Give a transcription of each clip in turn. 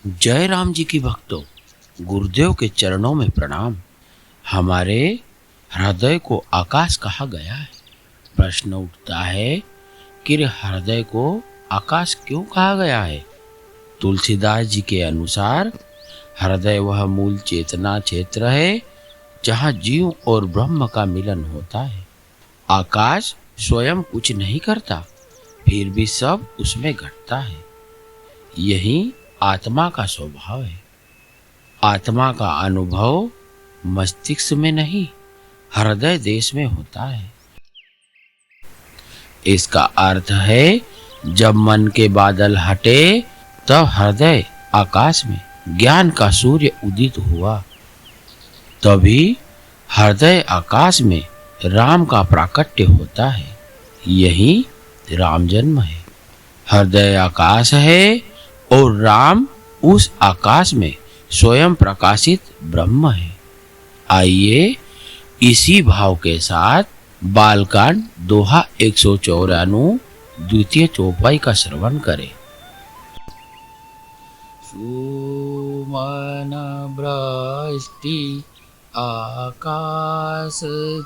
जय राम जी की भक्तों, गुरुदेव के चरणों में प्रणाम। हमारे हृदय को आकाश कहा गया है। प्रश्न उठता है कि हृदय को आकाश क्यों कहा गया है? तुलसीदास जी के अनुसार हृदय वह मूल चेतना क्षेत्र है जहाँ जीव और ब्रह्म का मिलन होता है। आकाश स्वयं कुछ नहीं करता, फिर भी सब उसमें घटता है। यही आत्मा का स्वभाव है। आत्मा का अनुभव मस्तिष्क में नहीं, हृदय देश में होता है। इसका अर्थ है जब मन के बादल हटे तब हृदय आकाश में ज्ञान का सूर्य उदित हुआ। तभी हृदय आकाश में राम का प्राकट्य होता है। यही राम जन्म है। हृदय आकाश है और राम उस आकाश में स्वयं प्रकाशित ब्रह्म है। आइए इसी भाव के साथ बालकांड दोहा 194 द्वितीय चौपाई का श्रवण करें। सुमन वृष्टि आकाश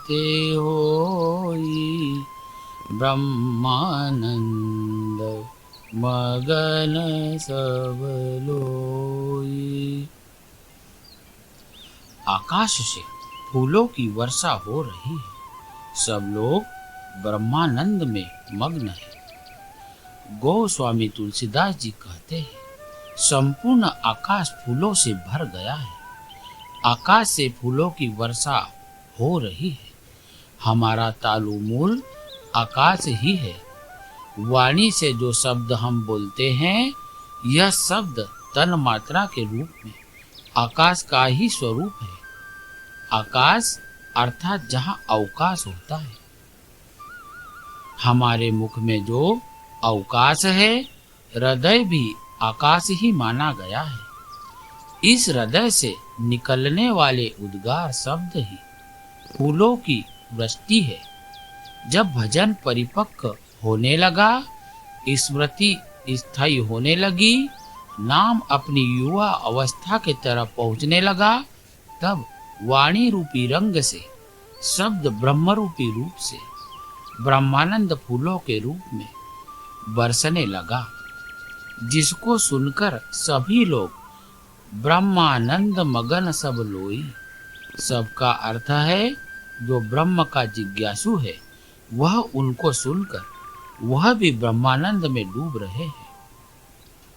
ते होई, ब्रह्मानंद मगन सब लोई। आकाश से फूलों की वर्षा हो रही है। सब लोग ब्रह्मानंद में मग्न है। गोस्वामी तुलसीदास जी कहते हैं, संपूर्ण आकाश फूलों से भर गया है। आकाश से फूलों की वर्षा हो रही है। हमारा तालु मूल आकाश ही है। वाणी से जो शब्द हम बोलते हैं, यह शब्द तन मात्रा के रूप में आकाश का ही स्वरूप है। आकाश अर्थात जहाँ अवकाश होता है। हमारे मुख में जो अवकाश है, हृदय भी आकाश ही माना गया है। इस हृदय से निकलने वाले उद्गार शब्द ही फूलों की वृष्टि है। जब भजन परिपक्व होने लगा, स्मृति स्थायी होने लगी, नाम अपनी युवा अवस्था की तरफ पहुंचने लगा, तब वाणी रूपी रंग से शब्द ब्रह्म रूपी रूप से ब्रह्मानंद फूलों के रूप में बरसने लगा, जिसको सुनकर सभी लोग ब्रह्मानंद मगन सब लोई। सबका अर्थ है जो ब्रह्म का जिज्ञासु है, वह उनको सुनकर वह भी ब्रह्मानंद में डूब रहे हैं।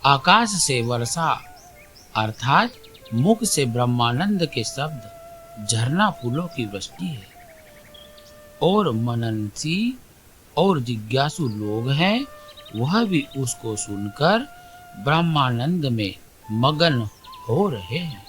आकाश से वर्षा अर्थात मुख से ब्रह्मानंद के शब्द झरना फूलों की वृष्टि है। और मननशील और जिज्ञासु लोग हैं, वह भी उसको सुनकर ब्रह्मानंद में मगन हो रहे हैं।